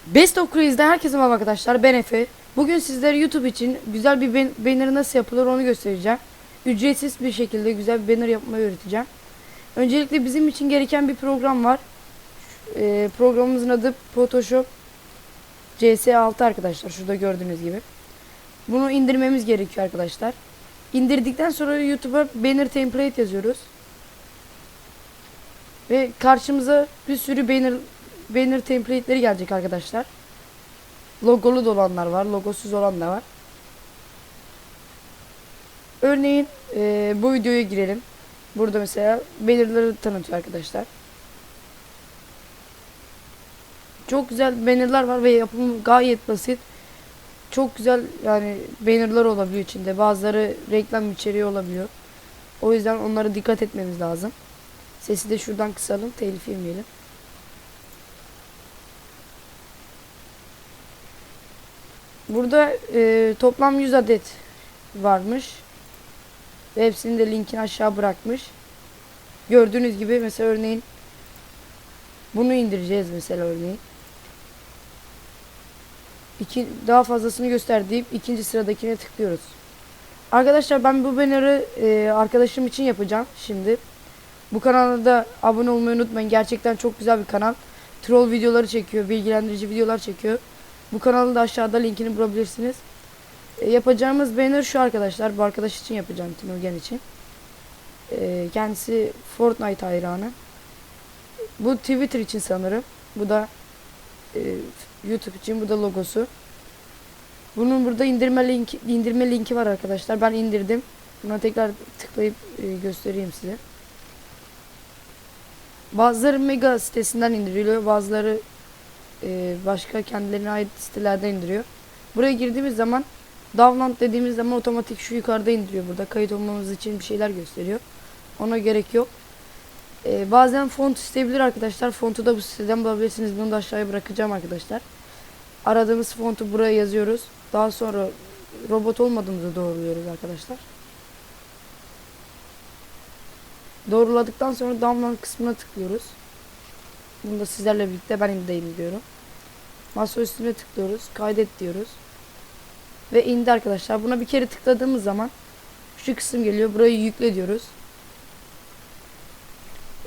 Best of Crazy'de herkese merhaba arkadaşlar, ben Efe. Bugün sizlere YouTube için güzel bir banner nasıl yapılır onu göstereceğim. Ücretsiz bir şekilde güzel bir banner yapmayı öğreteceğim. Öncelikle bizim için gereken bir program var. Programımızın adı Photoshop CS6 arkadaşlar, şurada gördüğünüz gibi. Bunu indirmemiz gerekiyor arkadaşlar. İndirdikten sonra YouTube'a banner template yazıyoruz. Ve karşımıza bir sürü banner template'leri gelecek arkadaşlar. Logolu da olanlar var, logosuz olan da var. Örneğin bu videoya girelim. Burada mesela bannerları tanıtıyor arkadaşlar. Çok güzel bannerlar var ve yapımı gayet basit. Çok güzel yani bannerlar olabiliyor içinde. Bazıları reklam içeriği olabiliyor. O yüzden onlara dikkat etmemiz lazım. Sesi de şuradan kısalım, telif yemeyelim. Burada toplam 100 adet varmış. Ve hepsinin de linkini aşağı bırakmış. Gördüğünüz gibi mesela örneğin bunu indireceğiz mesela örneğin. Daha fazlasını göster deyip ikinci sıradakine tıklıyoruz. Arkadaşlar ben bu banner'ı arkadaşım için yapacağım şimdi. Bu kanala da abone olmayı unutmayın. Gerçekten çok güzel bir kanal. Troll videoları çekiyor, bilgilendirici videolar çekiyor. Bu kanalın da aşağıda linkini bulabilirsiniz. Yapacağımız banner şu arkadaşlar. Bu arkadaş için yapacağım, Timurgen için. Kendisi Fortnite hayranı. Bu Twitter için sanırım. Bu da YouTube için. Bu da logosu. Bunun burada indirme linki var arkadaşlar. Ben indirdim. Buna tekrar tıklayıp göstereyim size. Bazıları Mega sitesinden indiriliyor. Bazıları başka kendilerine ait sitelerden indiriyor. Buraya girdiğimiz zaman download dediğimiz zaman otomatik şu yukarıda indiriyor. Burada kayıt olmamız için bir şeyler gösteriyor. Ona gerek yok. Bazen font isteyebilir arkadaşlar. Fontu da bu siteden bulabilirsiniz. Bunu da aşağıya bırakacağım arkadaşlar. Aradığımız fontu buraya yazıyoruz. Daha sonra robot olmadığımızı doğruluyoruz arkadaşlar. Doğruladıktan sonra download kısmına tıklıyoruz. Bunu da sizlerle birlikte ben indiriyorum. Masa üstüne tıklıyoruz. Kaydet diyoruz. Ve indi arkadaşlar. Buna bir kere tıkladığımız zaman şu kısım geliyor. Burayı yükle diyoruz.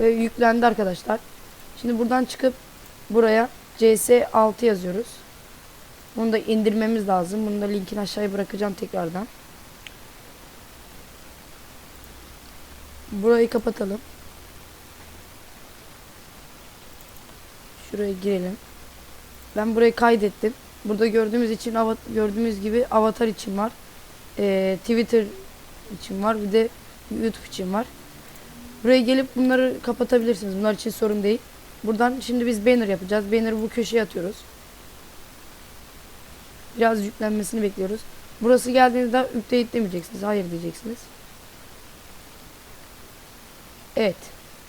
Ve yüklendi arkadaşlar. Şimdi buradan çıkıp buraya CS6 yazıyoruz. Bunu da indirmemiz lazım. Bunu da linkini aşağıya bırakacağım tekrardan. Burayı kapatalım. Şuraya girelim. Ben burayı kaydettim. Burada gördüğümüz gibi avatar için var. Twitter için var. Bir de YouTube için var. Buraya gelip bunları kapatabilirsiniz. Bunlar için sorun değil. Buradan şimdi biz banner yapacağız. Banner'ı bu köşeye atıyoruz. Biraz yüklenmesini bekliyoruz. Burası geldiğinizde update demeyeceksiniz. Hayır diyeceksiniz. Evet.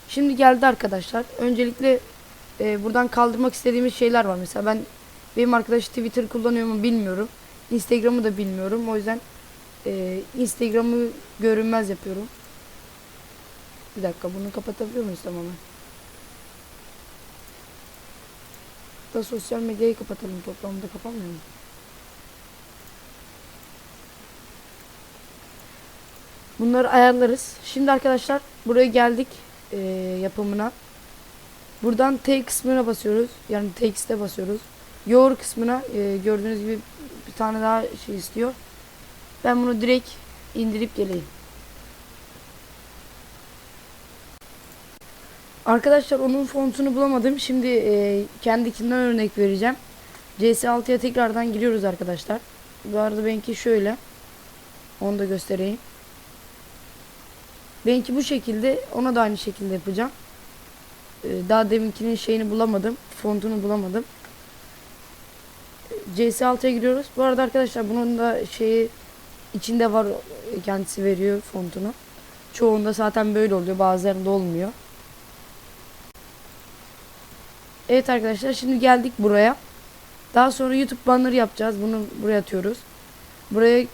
Şimdi geldi arkadaşlar. Öncelikle buradan kaldırmak istediğimiz şeyler var. Mesela benim arkadaş Twitter kullanıyor mu bilmiyorum. Instagram'ı da bilmiyorum. O yüzden Instagram'ı görünmez yapıyorum. Bir dakika, bunu kapatabiliyor muyuz tamamen? Da sosyal medyayı kapatalım, toplamda kapanmıyor mu? Bunları ayarlarız. Şimdi arkadaşlar buraya geldik yapımına. Buradan T kısmına basıyoruz. Yani text'e basıyoruz. Yoğur kısmına gördüğünüz gibi bir tane daha şey istiyor. Ben bunu direkt indirip geleyim. Arkadaşlar onun fontunu bulamadım. Şimdi kendikinden örnek vereceğim. CS6'ya tekrardan giriyoruz arkadaşlar. Bu arada benimki şöyle. Onu da göstereyim. Benimki bu şekilde. Ona da aynı şekilde yapacağım. Daha deminkinin şeyini bulamadım. Fontunu bulamadım. CS6'ya giriyoruz. Bu arada arkadaşlar bunun da şeyi içinde var. Kendisi veriyor fontunu. Çoğunda zaten böyle oluyor. Bazılarında olmuyor. Evet arkadaşlar, şimdi geldik buraya. Daha sonra YouTube banner yapacağız. Bunu buraya atıyoruz. Buraya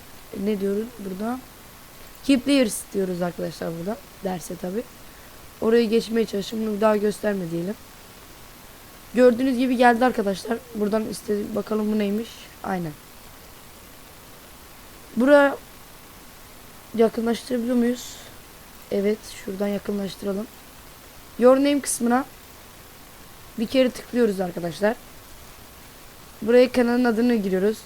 ne diyoruz burada? Keep layers diyoruz arkadaşlar burada. Derse tabi. Orayı geçmeye çalışın. Bunu daha gösterme diyelim. Gördüğünüz gibi geldi arkadaşlar. Buradan bakalım bu neymiş. Aynen. Buraya yakınlaştırabiliyor muyuz? Evet, şuradan yakınlaştıralım. Your name kısmına bir kere tıklıyoruz arkadaşlar. Buraya kanalın adını giriyoruz.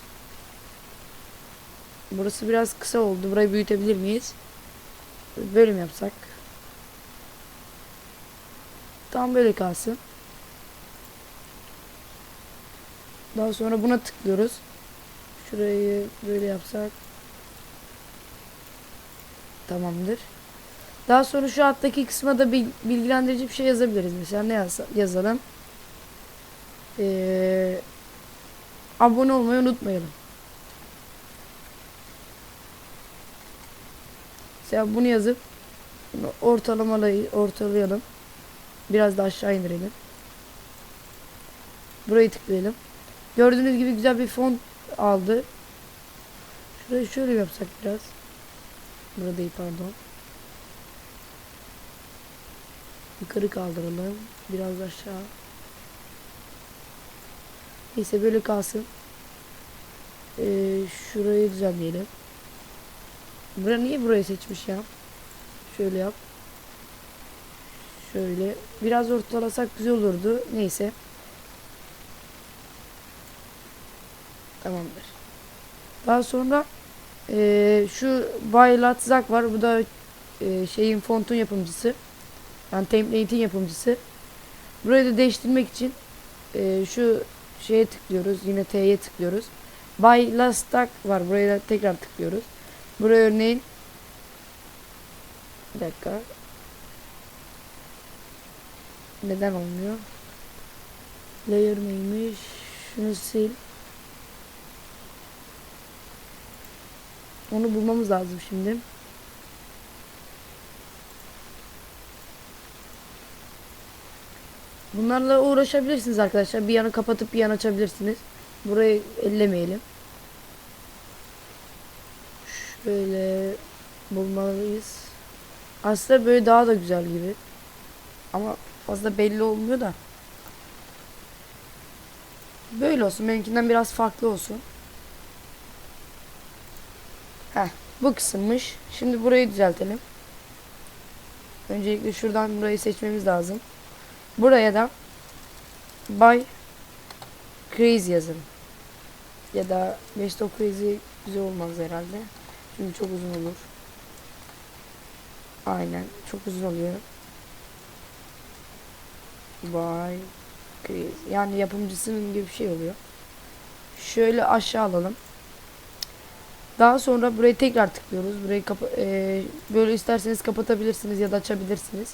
Burası biraz kısa oldu. Burayı büyütebilir miyiz? Böyle mi yapsak? Tam böyle kalsın. Daha sonra buna tıklıyoruz. Şurayı böyle yapsak. Tamamdır. Daha sonra şu alttaki kısma da bir bilgilendirici bir şey yazabiliriz. Mesela ne yazalım? Abone olmayı unutmayalım. Mesela bunu yazıp bunu ortalayalım. Biraz da aşağı indirelim. Burayı tıklayalım. Gördüğünüz gibi güzel bir font aldı. Şurayı şöyle yapsak biraz. Burada değil, pardon. Yukarı kaldıralım. Biraz aşağı. Neyse böyle kalsın. Şurayı düzenleyelim. Niye burayı seçmiş ya? Şöyle yap. Şöyle. Biraz ortalasak güzel olurdu. Neyse. Tamamdır. Daha sonra şu Baylatzak var. Bu da şeyin fontun yapımcısı. Yani template'in yapımcısı. Burayı da değiştirmek için şu şeye tıklıyoruz. Yine T'ye tıklıyoruz. Baylatzak var. Buraya da tekrar tıklıyoruz. Buraya örneğin bir dakika. Neden olmuyor? Layer neymiş? Şunu sil. Onu bulmamız lazım şimdi. Bunlarla uğraşabilirsiniz arkadaşlar. Bir yanı kapatıp bir yan açabilirsiniz. Burayı ellemeyelim. Şöyle bulmalıyız. Aslında böyle daha da güzel gibi. Ama fazla belli olmuyor da. Böyle olsun. Benimkinden biraz farklı olsun. Heh, bu kısımmış. Şimdi burayı düzeltelim. Öncelikle şuradan burayı seçmemiz lazım. Buraya da By Crazy yazın. Ya da Best of Crazy güzel olmaz herhalde. Çünkü çok uzun olur. Aynen. Çok uzun oluyor. By Crazy. Yani yapımcısının gibi bir şey oluyor. Şöyle aşağı alalım. Daha sonra burayı tekrar tıklıyoruz. Burayı böyle isterseniz kapatabilirsiniz ya da açabilirsiniz.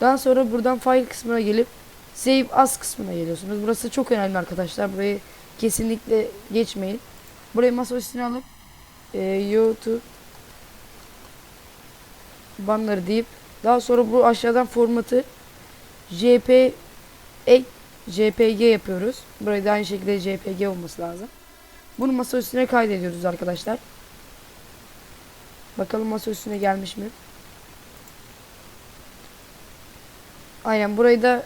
Daha sonra buradan file kısmına gelip Save As kısmına geliyorsunuz. Burası çok önemli arkadaşlar. Burayı kesinlikle geçmeyin. Burayı masa üstüne alıp YouTube banner deyip daha sonra bu aşağıdan formatı JPG yapıyoruz. Burayı da aynı şekilde JPG olması lazım. Bunu masa üstüne kaydediyoruz arkadaşlar. Bakalım masa üstüne gelmiş mi? Aynen, burayı da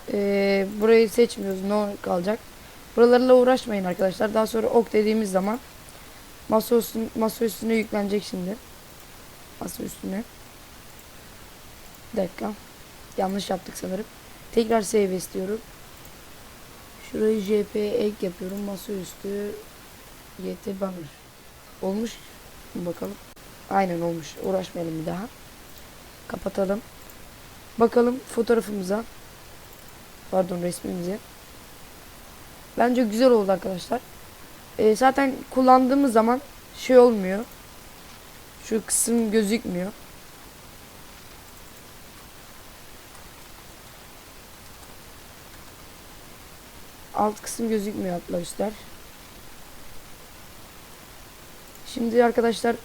burayı seçmiyoruz. No kalacak. Buralarla uğraşmayın arkadaşlar. Daha sonra ok dediğimiz zaman masa üstüne yüklenecek şimdi. Masa üstüne. Bir dakika. Yanlış yaptık sanırım. Tekrar save istiyorum. Şurayı JPEG yapıyorum. Masaüstü YT banner. Olmuş mu bakalım. Aynen olmuş. Uğraşmayalım bir daha. Kapatalım. Bakalım fotoğrafımıza. Pardon, resmimize. Bence güzel oldu arkadaşlar. Zaten kullandığımız zaman şey olmuyor. Şu kısım gözükmüyor. Alt kısım gözükmüyor, altlar üstler. Şimdi arkadaşlar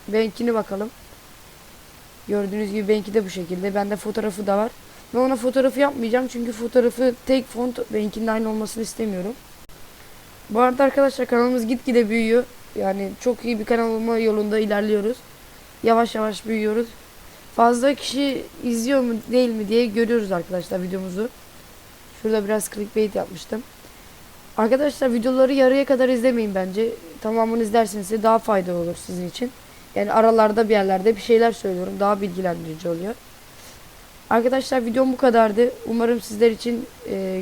benimkini bakalım. Gördüğünüz gibi benimki de bu şekilde. Bende fotoğrafı da var. Ben ona fotoğrafı yapmayacağım çünkü fotoğrafı tek font benimkinin aynı olmasını istemiyorum. Bu arada arkadaşlar kanalımız gitgide büyüyor. Yani çok iyi bir kanal olma yolunda ilerliyoruz. Yavaş yavaş büyüyoruz. Fazla kişi izliyor mu değil mi diye görüyoruz arkadaşlar videomuzu. Şurada biraz clickbait yapmıştım. Arkadaşlar videoları yarıya kadar izlemeyin bence. Tamamını izlerseniz de daha faydalı olur sizin için. Yani aralarda bir yerlerde bir şeyler söylüyorum. Daha bilgilendirici oluyor. Arkadaşlar videom bu kadardı. Umarım sizler için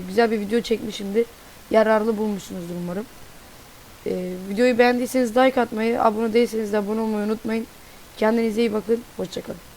güzel bir video çekmişimdir. Yararlı bulmuşsunuzdur umarım. Videoyu beğendiyseniz like atmayı, abone değilseniz de abone olmayı unutmayın. Kendinize iyi bakın. Hoşça kalın.